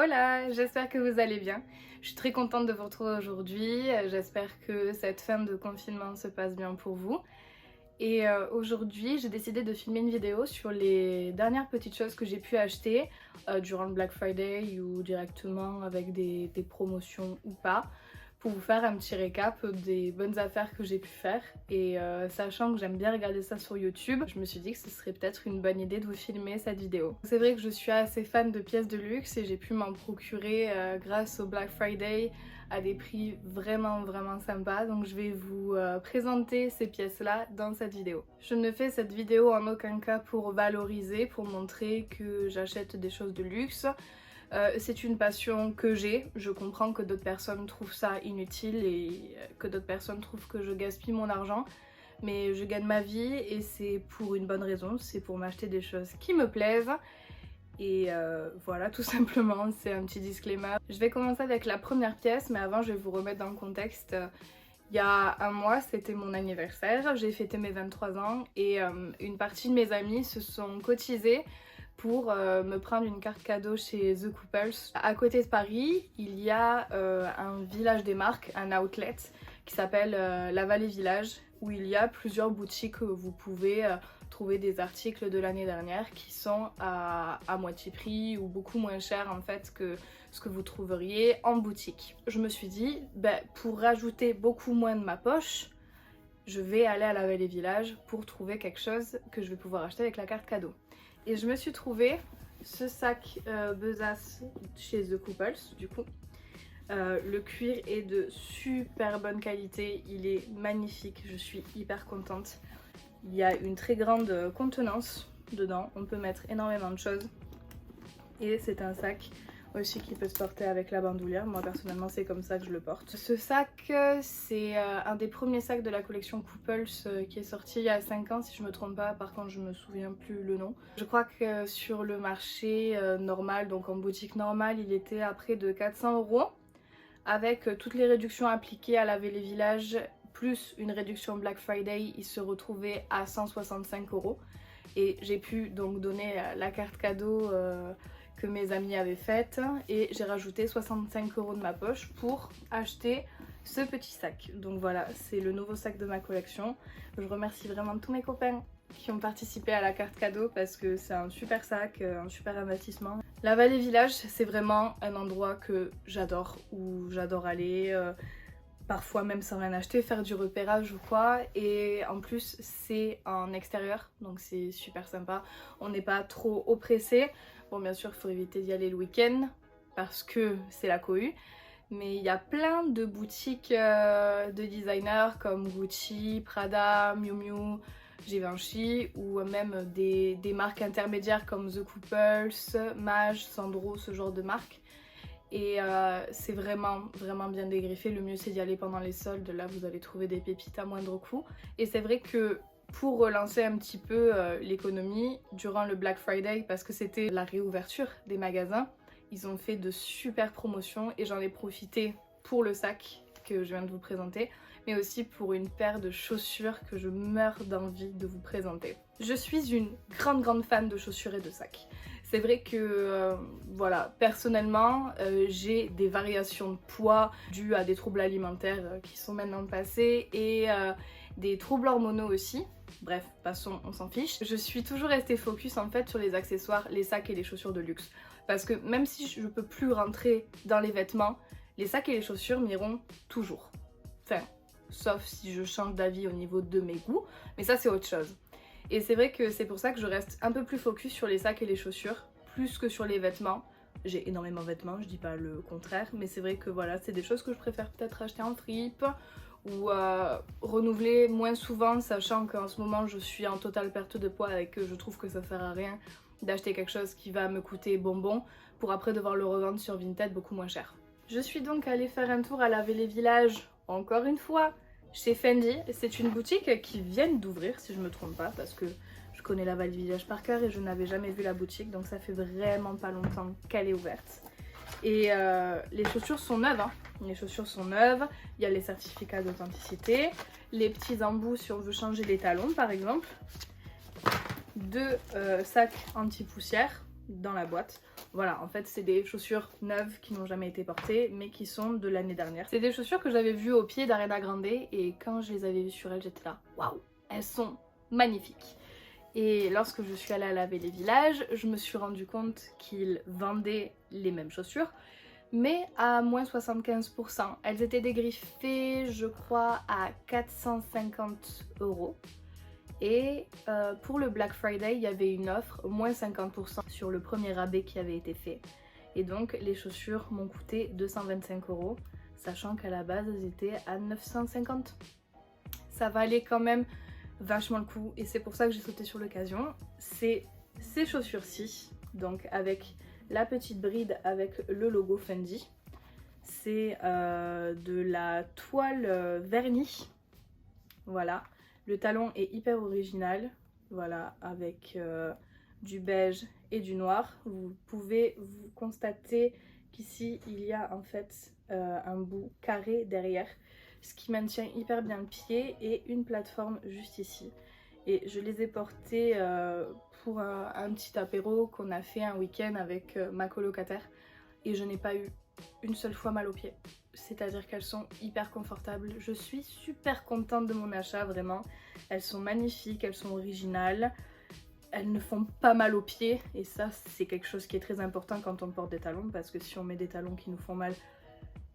Hola, j'espère que vous allez bien. Je suis très contente de vous retrouver aujourd'hui. J'espère que cette fin de confinement se passe bien pour vous. Et aujourd'hui, j'ai décidé de filmer une vidéo sur les dernières petites choses que j'ai pu acheter durant le Black Friday ou directement avec des promotions ou pas, pour vous faire un petit récap des bonnes affaires que j'ai pu faire. Et sachant que j'aime bien regarder ça sur YouTube, je me suis dit que ce serait peut-être une bonne idée de vous filmer cette vidéo. C'est vrai que je suis assez fan de pièces de luxe et j'ai pu m'en procurer grâce au Black Friday à des prix vraiment sympas. Donc je vais vous présenter ces pièces-là dans cette vidéo. Je ne fais cette vidéo en aucun cas pour valoriser, pour montrer que j'achète des choses de luxe. C'est une passion que j'ai. Je comprends que d'autres personnes trouvent ça inutile et que d'autres personnes trouvent que je gaspille mon argent. Mais je gagne ma vie et c'est pour une bonne raison, c'est pour m'acheter des choses qui me plaisent. Et voilà, tout simplement, c'est un petit disclaimer. Je vais commencer avec la première pièce, mais avant je vais vous remettre dans le contexte. Il y a un mois, c'était mon anniversaire, j'ai fêté mes 23 ans et une partie de mes amis se sont cotisés pour me prendre une carte cadeau chez The Couples. À côté de Paris, il y a un village des marques, un outlet qui s'appelle La Vallée Village, où il y a plusieurs boutiques où vous pouvez trouver des articles de l'année dernière qui sont à moitié prix ou beaucoup moins cher en fait que ce que vous trouveriez en boutique. Je me suis dit, pour rajouter beaucoup moins de ma poche, je vais aller à La Vallée Village pour trouver quelque chose que je vais pouvoir acheter avec la carte cadeau. Et je me suis trouvé ce sac besace chez The Couples du coup. Le cuir est de super bonne qualité, il est magnifique, je suis hyper contente. Il y a une très grande contenance dedans, on peut mettre énormément de choses. Et c'est un sac aussi qui peut se porter avec la bandoulière. Moi personnellement c'est comme ça que je le porte. Ce sac c'est un des premiers sacs de la collection Couples qui est sorti il y a 5 ans si je me trompe pas, par contre je me souviens plus le nom. Je crois que sur le marché normal, donc en boutique normale, il était à près de 400 €. Avec toutes les réductions appliquées à La Vallée Village, plus une réduction Black Friday, il se retrouvait à 165 €. Et j'ai pu donc donner la carte cadeau que mes amis avaient faite et j'ai rajouté 65 € de ma poche pour acheter ce petit sac. Donc voilà, c'est le nouveau sac de ma collection. Je remercie vraiment tous mes copains qui ont participé à la carte cadeau parce que c'est un super sac, un super investissement. La Vallée Village, c'est vraiment un endroit que j'adore, où j'adore aller, parfois même sans rien acheter, faire du repérage ou quoi. Et en plus c'est en extérieur, donc c'est super sympa. On n'est pas trop oppressé. Bon, bien sûr il faut éviter d'y aller le week-end parce que c'est la cohue. Mais il y a plein de boutiques de designers comme Gucci, Prada, Miu Miu, Givenchy, ou même des marques intermédiaires comme The Couples, Maje, Sandro, ce genre de marques. Et c'est vraiment bien dégriffé. Le mieux c'est d'y aller pendant les soldes, là vous allez trouver des pépites à moindre coût. Et c'est vrai que pour relancer un petit peu l'économie durant le Black Friday, parce que c'était la réouverture des magasins, ils ont fait de super promotions et j'en ai profité pour le sac que je viens de vous présenter, mais aussi pour une paire de chaussures que je meurs d'envie de vous présenter. Je suis une grande fan de chaussures et de sacs. C'est vrai que voilà, personnellement j'ai des variations de poids dues à des troubles alimentaires qui sont maintenant passés et des troubles hormonaux aussi. Bref, passons, on s'en fiche. Je suis toujours restée focus en fait sur les accessoires, les sacs et les chaussures de luxe. Parce que même si je peux plus rentrer dans les vêtements, les sacs et les chaussures m'iront toujours. Enfin, sauf si je change d'avis au niveau de mes goûts, mais ça c'est autre chose. Et c'est vrai que c'est pour ça que je reste un peu plus focus sur les sacs et les chaussures, plus que sur les vêtements. J'ai énormément de vêtements, je dis pas le contraire, mais c'est vrai que voilà, c'est des choses que je préfère peut-être acheter en fripe ou renouveler moins souvent, sachant qu'en ce moment je suis en totale perte de poids et que je trouve que ça sert à rien d'acheter quelque chose qui va me coûter bonbon pour après devoir le revendre sur Vinted beaucoup moins cher. Je suis donc allée faire un tour à La Vallée Village, encore une fois, chez Fendi. C'est une boutique qui vient d'ouvrir si je me trompe pas, parce que je connais La Vallée Village par cœur et je n'avais jamais vu la boutique, donc ça fait vraiment pas longtemps qu'elle est ouverte. Et les chaussures sont neuves, hein. Les chaussures sont neuves, il y a les certificats d'authenticité, les petits embouts si on veut changer les talons par exemple, deux sacs anti-poussière dans la boîte. Voilà, en fait c'est des chaussures neuves qui n'ont jamais été portées mais qui sont de l'année dernière. C'est des chaussures que j'avais vues au pied d'Ariana Grande et quand je les avais vues sur elle j'étais là, waouh, elles sont magnifiques. Et lorsque je suis allée à la Vallée Village, je me suis rendu compte qu'ils vendaient les mêmes chaussures mais à moins 75%. Elles étaient dégriffées je crois à 450 €. Et pour le Black Friday, il y avait une offre, moins 50% sur le premier rabais qui avait été fait. Et donc les chaussures m'ont coûté 225 €, sachant qu'à la base elles étaient à 950. Ça valait quand même vachement le coup et c'est pour ça que j'ai sauté sur l'occasion. C'est ces chaussures-ci, donc avec la petite bride avec le logo Fendi. C'est de la toile vernie, voilà. Le talon est hyper original, voilà, avec du beige et du noir. Vous pouvez vous constater qu'ici il y a en fait un bout carré derrière, ce qui maintient hyper bien le pied et une plateforme juste ici. Et je les ai portés pour un petit apéro qu'on a fait un week-end avec ma colocataire et je n'ai pas eu une seule fois mal aux pieds. C'est-à-dire qu'elles sont hyper confortables. Je suis super contente de mon achat, vraiment. Elles sont magnifiques, elles sont originales. Elles ne font pas mal aux pieds et ça c'est quelque chose qui est très important quand on porte des talons parce que si on met des talons qui nous font mal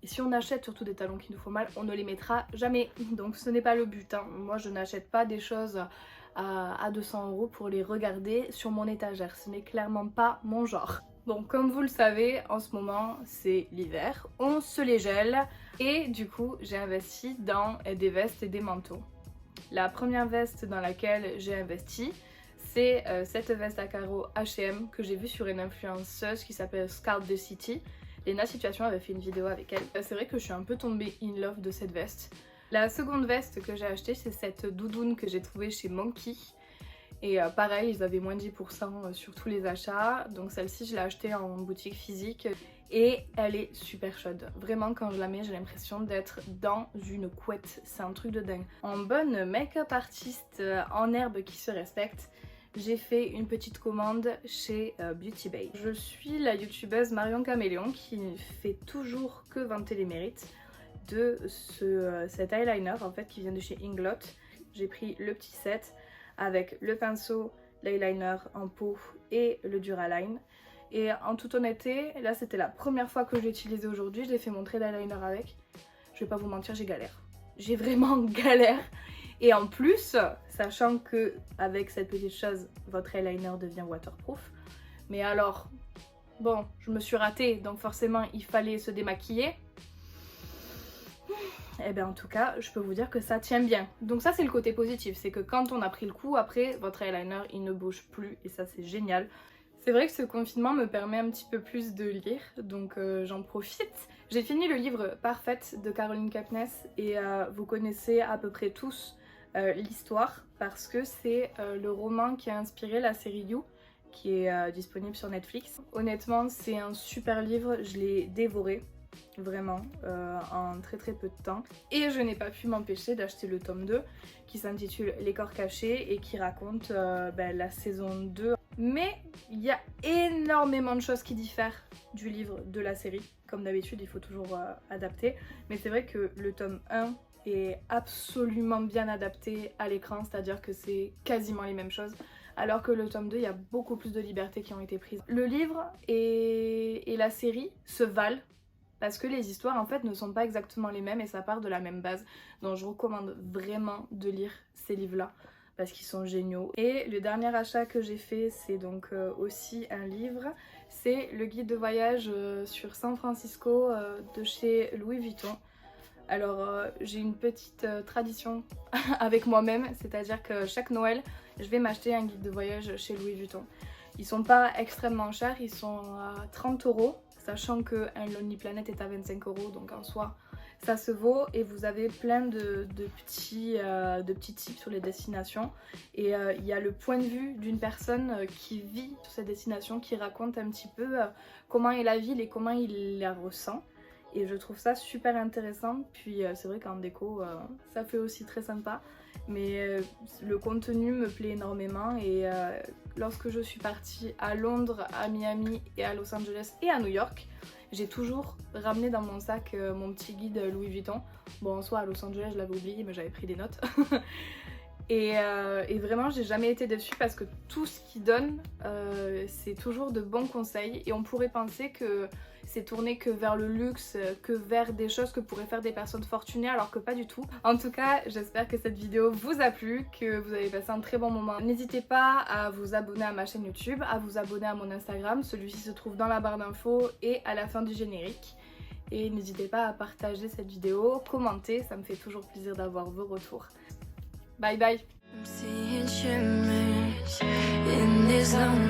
et si on achète surtout des talons qui nous font mal, on ne les mettra jamais. Donc ce n'est pas le but, hein. Moi je n'achète pas des choses à 200 € pour les regarder sur mon étagère. Ce n'est clairement pas mon genre. Bon, comme vous le savez, en ce moment, c'est l'hiver, on se les gèle et du coup, j'ai investi dans des vestes et des manteaux. La première veste dans laquelle j'ai investi, c'est cette veste à carreaux H&M que j'ai vue sur une influenceuse qui s'appelle Scout the City. Lena Situation avait fait une vidéo avec elle. C'est vrai que je suis un peu tombée in love de cette veste. La seconde veste que j'ai achetée, c'est cette doudoune que j'ai trouvée chez Monkey. Et pareil, ils avaient moins 10% sur tous les achats. Donc celle-ci, je l'ai achetée en boutique physique. Et elle est super chaude. Vraiment, quand je la mets, j'ai l'impression d'être dans une couette. C'est un truc de dingue. En bonne make-up artiste en herbe qui se respecte, j'ai fait une petite commande chez Beauty Bay. Je suis la youtubeuse Marion Caméléon qui ne fait toujours que vanter les mérites de cet eyeliner en fait qui vient de chez Inglot. J'ai pris le petit set avec le pinceau, l'eyeliner en pot et le Duraline. Et en toute honnêteté, là c'était la première fois que je l'ai utilisé aujourd'hui, j'ai fait mon trait d'eyeliner avec. Je vais pas vous mentir, j'ai galère. J'ai vraiment galère. Et en plus, sachant que avec cette petite chose, votre eyeliner devient waterproof. Mais alors, bon, je me suis ratée, donc forcément il fallait se démaquiller. Et bien en tout cas, je peux vous dire que ça tient bien. Donc ça c'est le côté positif, c'est que quand on a pris le coup, après votre eyeliner il ne bouge plus et ça c'est génial. C'est vrai que ce confinement me permet un petit peu plus de lire, donc j'en profite. J'ai fini le livre Parfaite de Caroline Kepnes et vous connaissez à peu près tous l'histoire parce que c'est le roman qui a inspiré la série You qui est disponible sur Netflix. Honnêtement c'est un super livre, je l'ai dévoré. Vraiment en très peu de temps et je n'ai pas pu m'empêcher d'acheter le tome 2 qui s'intitule Les corps cachés et qui raconte la saison 2 mais il y a énormément de choses qui diffèrent du livre de la série. Comme d'habitude il faut toujours adapter, mais c'est vrai que le tome 1 est absolument bien adapté à l'écran, c'est à dire que c'est quasiment les mêmes choses alors que le tome 2 il y a beaucoup plus de libertés qui ont été prises. Le livre et la série se valent parce que les histoires en fait ne sont pas exactement les mêmes et ça part de la même base. Donc je recommande vraiment de lire ces livres-là parce qu'ils sont géniaux. Et le dernier achat que j'ai fait c'est donc aussi un livre. C'est le guide de voyage sur San Francisco de chez Louis Vuitton. Alors j'ai une petite tradition avec moi-même, c'est-à-dire que chaque Noël je vais m'acheter un guide de voyage chez Louis Vuitton. Ils sont pas extrêmement chers, ils sont à 30 €. Sachant qu'un Lonely Planet est à 25 €, donc en soi ça se vaut et vous avez plein de petits tips sur les destinations et il y a le point de vue d'une personne qui vit sur cette destination qui raconte un petit peu comment est la ville et comment il la ressent et je trouve ça super intéressant. Puis c'est vrai qu'en déco ça fait aussi très sympa mais le contenu me plaît énormément et lorsque je suis partie à Londres, à Miami et à Los Angeles et à New York, j'ai toujours ramené dans mon sac mon petit guide Louis Vuitton. Bon, en soi à Los Angeles je l'avais oublié mais j'avais pris des notes. Et vraiment j'ai jamais été déçue parce que tout ce qu'il donne c'est toujours de bons conseils et on pourrait penser que c'est tourné que vers le luxe, que vers des choses que pourraient faire des personnes fortunées alors que pas du tout. En tout cas j'espère que cette vidéo vous a plu, que vous avez passé un très bon moment. N'hésitez pas à vous abonner à ma chaîne YouTube, à vous abonner à mon Instagram, celui-ci se trouve dans la barre d'infos et à la fin du générique. Et n'hésitez pas à partager cette vidéo, commenter, ça me fait toujours plaisir d'avoir vos retours. Bye bye. I'm seeing shimmers in this lonely